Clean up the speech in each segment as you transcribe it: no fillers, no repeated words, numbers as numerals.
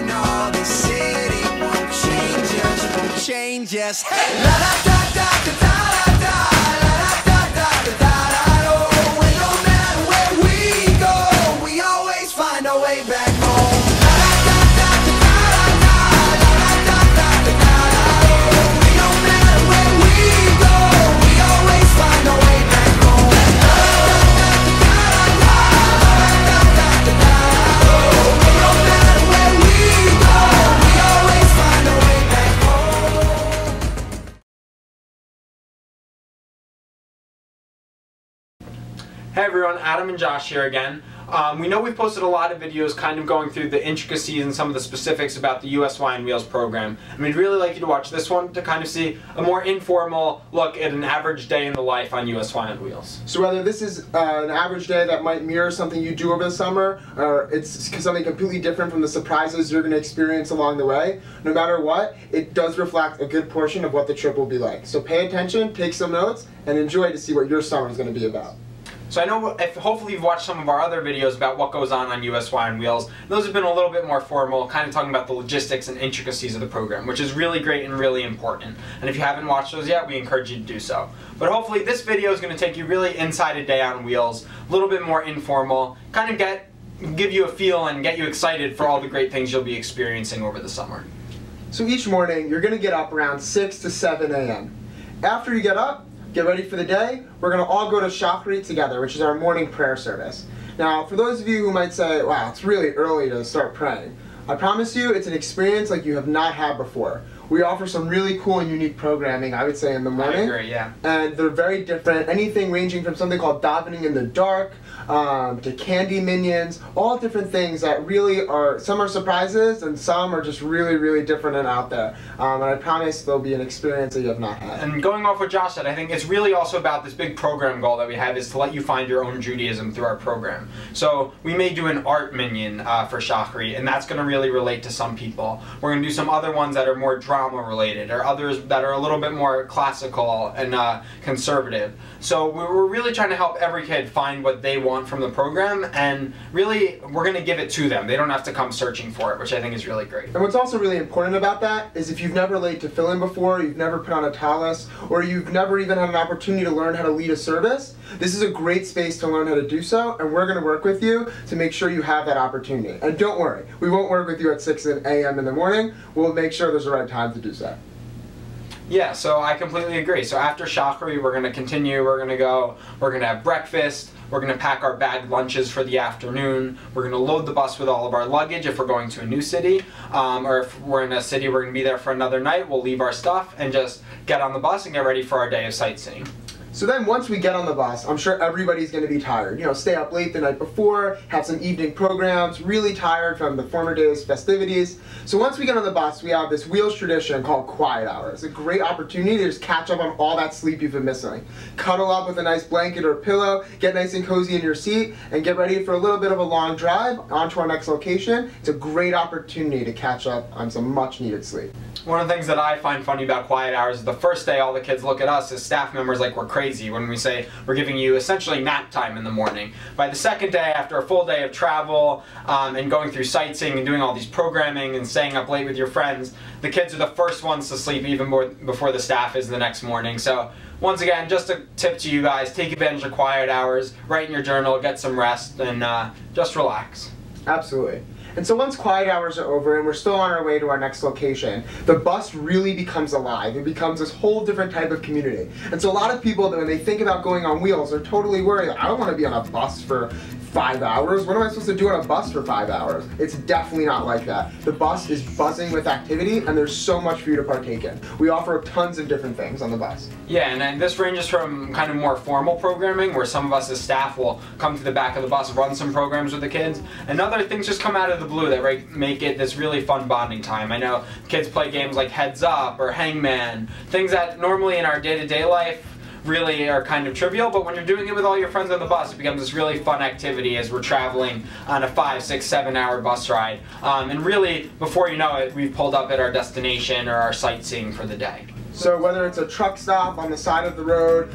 no, the city won't change us. Hey, la da da da da da da, la da da da da da da. Oh, and no matter where we go, we always find our way back home. La da da da da da da, la da da da da da. Oh, and no matter where we go, we always find our way back home. La da da da da da, la da da da da da. Oh, and no matter where we go, we always find our way back home. Hey everyone, Adam and Josh here again. We know we've posted a lot of videos kind of going through the intricacies and some of the specifics about the USY and Wheels program. And we'd really like you to watch this one to kind of see a more informal look at an average day in the life on USY on Wheels. So whether this is an average day that might mirror something you do over the summer, or it's something completely different from the surprises you're going to experience along the way, no matter what, it does reflect a good portion of what the trip will be like. So pay attention, take some notes, and enjoy to see what your summer is going to be about. So I know hopefully you've watched some of our other videos about what goes on USY on Wheels. Those have been a little bit more formal, kind of talking about the logistics and intricacies of the program, which is really great and really important. And if you haven't watched those yet, we encourage you to do so. But hopefully this video is going to take you really inside a day on wheels, a little bit more informal, kind of give you a feel and get you excited for all the great things you'll be experiencing over the summer. So each morning, you're going to get up around 6 to 7 a.m. After you get up, get ready for the day, we're going to all go to Shachrit together, which is our morning prayer service. Now, for those of you who might say, wow, it's really early to start praying, I promise you it's an experience like you have not had before. We offer some really cool and unique programming, I would say, in the morning. I agree, yeah. And they're very different. Anything ranging from something called davening in the dark, to candy minions, all different things that really are, some are surprises and some are just really, really different and out there. And I promise there'll be an experience that you have not had. And going off what Josh said, I think it's really also about this big program goal that we have is to let you find your own Judaism through our program. So we may do an art minion for Shachrit, and that's going to really relate to some people. We're going to do some other ones that are more drama related, or others that are a little bit more classical and conservative. So we're really trying to help every kid find what they want from the program, and really we're going to give it to them. They don't have to come searching for it, which I think is really great. And what's also really important about that is if you've never laid tefillin before, you've never put on a talis, or you've never even had an opportunity to learn how to lead a service, this is a great space to learn how to do so, and we're going to work with you to make sure you have that opportunity. And don't worry, we won't work with you at 6 a.m. in the morning. We'll make sure there's the right time to do so. Yeah, so I completely agree. So after Shachrit, we're going to continue, we're going to have breakfast, we're going to pack our bagged lunches for the afternoon, we're going to load the bus with all of our luggage if we're going to a new city, or if we're in a city we're going to be there for another night, we'll leave our stuff and just get on the bus and get ready for our day of sightseeing. So then once we get on the bus, I'm sure everybody's going to be tired. You know, stay up late the night before, have some evening programs, really tired from the former day's festivities. So once we get on the bus, we have this Wheels tradition called quiet hour. It's a great opportunity to just catch up on all that sleep you've been missing. Cuddle up with a nice blanket or pillow, get nice and cozy in your seat, and get ready for a little bit of a long drive onto our next location. It's a great opportunity to catch up on some much needed sleep. One of the things that I find funny about quiet hours is the first day all the kids look at us as staff members like we're crazy when we say we're giving you essentially nap time in the morning. By the second day, after a full day of travel and going through sightseeing and doing all these programming and staying up late with your friends, the kids are the first ones to sleep even more before the staff is the next morning. So once again, just a tip to you guys, take advantage of quiet hours, write in your journal, get some rest, and just relax. Absolutely. And so once quiet hours are over and we're still on our way to our next location, the bus really becomes alive. It becomes this whole different type of community. And so a lot of people, when they think about going on wheels, are totally worried. I don't want to be on a bus for 5 hours. What am I supposed to do on a bus for 5 hours? It's definitely not like that. The bus is buzzing with activity and there's so much for you to partake in. We offer tons of different things on the bus. Yeah, and then this ranges from kind of more formal programming where some of us as staff will come to the back of the bus, run some programs with the kids, and other things just come out of the blue that make it this really fun bonding time. I know kids play games like Heads Up or Hangman, things that normally in our day-to-day life really are kind of trivial, but when you're doing it with all your friends on the bus, it becomes this really fun activity as we're traveling on a 5, 6, 7 hour bus ride. And really, before you know it, we've pulled up at our destination or our sightseeing for the day. So whether it's a truck stop on the side of the road,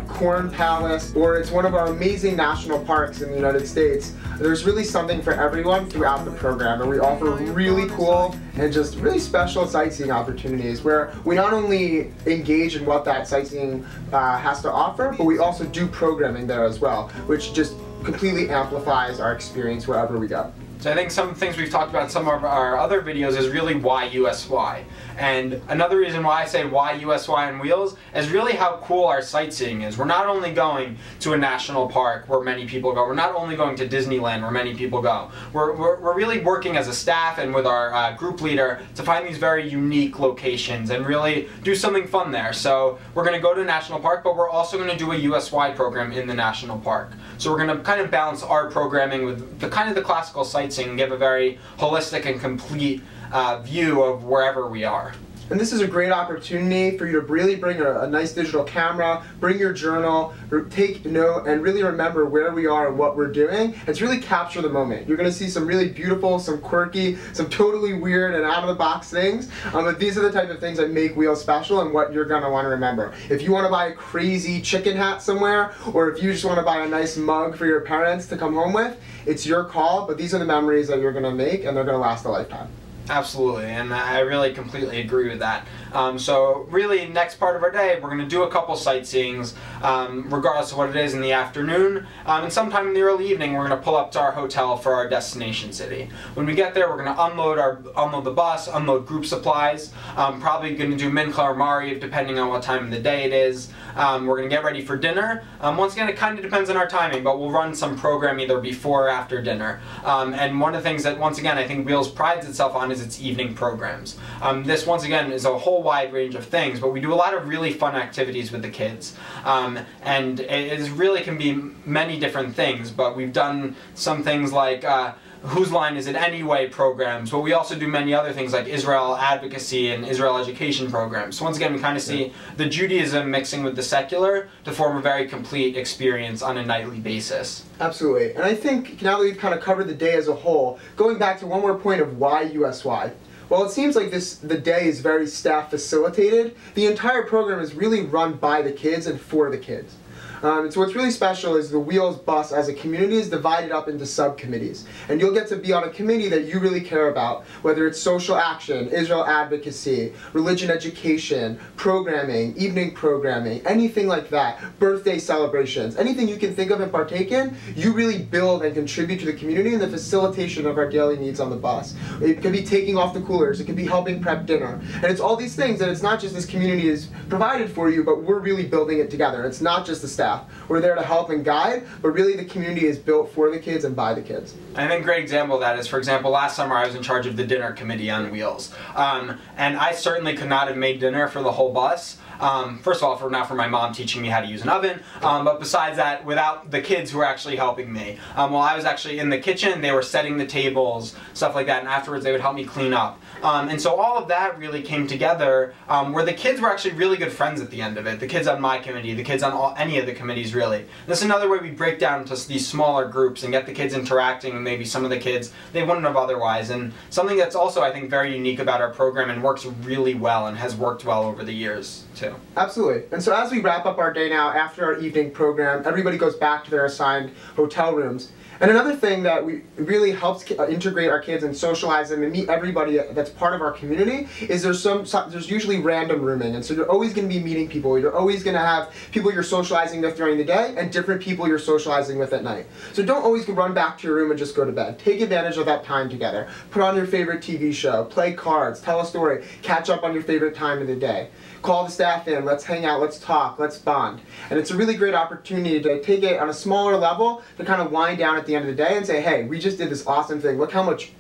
Corn Palace, or it's one of our amazing national parks in the United States, there's really something for everyone throughout the program, and we offer really cool and just really special sightseeing opportunities where we not only engage in what that sightseeing has to offer, but we also do programming there as well, which just completely amplifies our experience wherever we go. So I think some things we've talked about in some of our other videos is really why USY. And another reason why I say why USY on wheels is really how cool our sightseeing is. We're not only going to a national park where many people go, we're not only going to Disneyland where many people go. We're really working as a staff and with our group leader to find these very unique locations and really do something fun there. So we're going to go to a national park, but we're also going to do a USY program in the national park. So we're going to kind of balance our programming with the kind of the classical sightseeing and give a very holistic and complete view of wherever we are. And this is a great opportunity for you to really bring a nice digital camera, bring your journal, take note, and really remember where we are and what we're doing, and to really capture the moment. You're going to see some really beautiful, some quirky, some totally weird and out-of-the-box things, but these are the type of things that make Wheels special and what you're going to want to remember. If you want to buy a crazy chicken hat somewhere, or if you just want to buy a nice mug for your parents to come home with, it's your call, but these are the memories that you're going to make, and they're going to last a lifetime. Absolutely, and I really completely agree with that. So really, next part of our day, we're going to do a couple sightseeings, regardless of what it is in the afternoon, and sometime in the early evening, we're going to pull up to our hotel for our destination city. When we get there, we're going to unload the bus, unload group supplies, probably going to do Mincha or Mariv, depending on what time of the day it is. We're going to get ready for dinner. Once again, it kind of depends on our timing, but we'll run some program either before or after dinner. And one of the things that, once again, I think Wheels prides itself on is its evening programs. This, once again, is a whole wide range of things, but we do a lot of really fun activities with the kids. And it really can be many different things, but we've done some things like Whose Line Is It Anyway programs, but we also do many other things like Israel advocacy and Israel education programs. So once again, we kind of see the Judaism mixing with the secular to form a very complete experience on a nightly basis. Absolutely. And I think now that we've kind of covered the day as a whole, going back to one more point of why USY. Well, it seems like the day is very staff facilitated. The entire program is really run by the kids and for the kids. And so what's really special is the Wheels bus as a community is divided up into subcommittees. And you'll get to be on a committee that you really care about, whether it's social action, Israel advocacy, religion education, programming, evening programming, anything like that, birthday celebrations, anything you can think of and partake in, you really build and contribute to the community and the facilitation of our daily needs on the bus. It could be taking off the coolers, it could be helping prep dinner. And it's all these things that it's not just this community is provided for you, but we're really building it together. It's not just the staff. We're there to help and guide, but really the community is built for the kids and by the kids. I think a great example of that is, for example, last summer I was in charge of the dinner committee on Wheels. And I certainly could not have made dinner for the whole bus. First of all, not for my mom teaching me how to use an oven, but besides that, without the kids who were actually helping me. While I was actually in the kitchen, they were setting the tables, stuff like that, and afterwards they would help me clean up. And so all of that really came together where the kids were actually really good friends at the end of it. The kids on my committee, the kids on any of the committees really. This is another way we break down into these smaller groups and get the kids interacting with maybe some of the kids they wouldn't have otherwise. And something that's also, I think, very unique about our program and works really well and has worked well over the years too. Absolutely. And so as we wrap up our day now, after our evening program, everybody goes back to their assigned hotel rooms. And another thing that really helps integrate our kids and socialize them and meet everybody that's part of our community is there's usually random rooming. And so you're always going to be meeting people. You're always going to have people you're socializing with during the day and different people you're socializing with at night. So don't always run back to your room and just go to bed. Take advantage of that time together. Put on your favorite TV show, play cards, tell a story, catch up on your favorite time of the day. Call the staff in, let's hang out, let's talk, let's bond. And it's a really great opportunity to take it on a smaller level to kind of wind down at the end of the day and say, hey, we just did this awesome thing. Look how much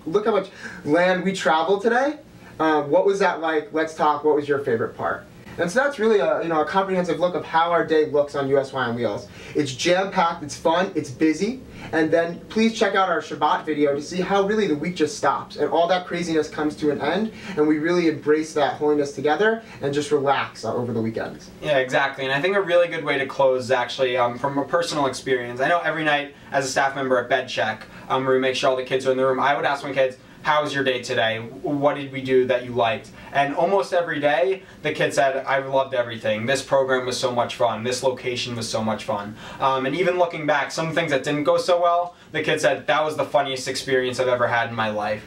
land we traveled today. What was that like? Let's talk. What was your favorite part? And so that's really a comprehensive look of how our day looks on USY on Wheels. It's jam-packed, it's fun, it's busy, and then please check out our Shabbat video to see how really the week just stops and all that craziness comes to an end and we really embrace that holiness together and just relax over the weekends. Yeah, exactly, and I think a really good way to close is actually from a personal experience. I know every night as a staff member at Bed Check, where we make sure all the kids are in the room, I would ask my kids, how was your day today? What did we do that you liked? And almost every day, the kid said, I loved everything. This program was so much fun. This location was so much fun. And even looking back, some things that didn't go so well, the kid said, that was the funniest experience I've ever had in my life.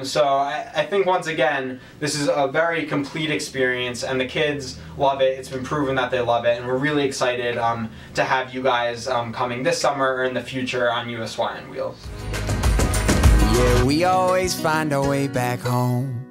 So I think once again, this is a very complete experience, and the kids love it. It's been proven that they love it, and we're really excited to have you guys coming this summer or in the future on USY on Wheels. Yeah, we always find our way back home.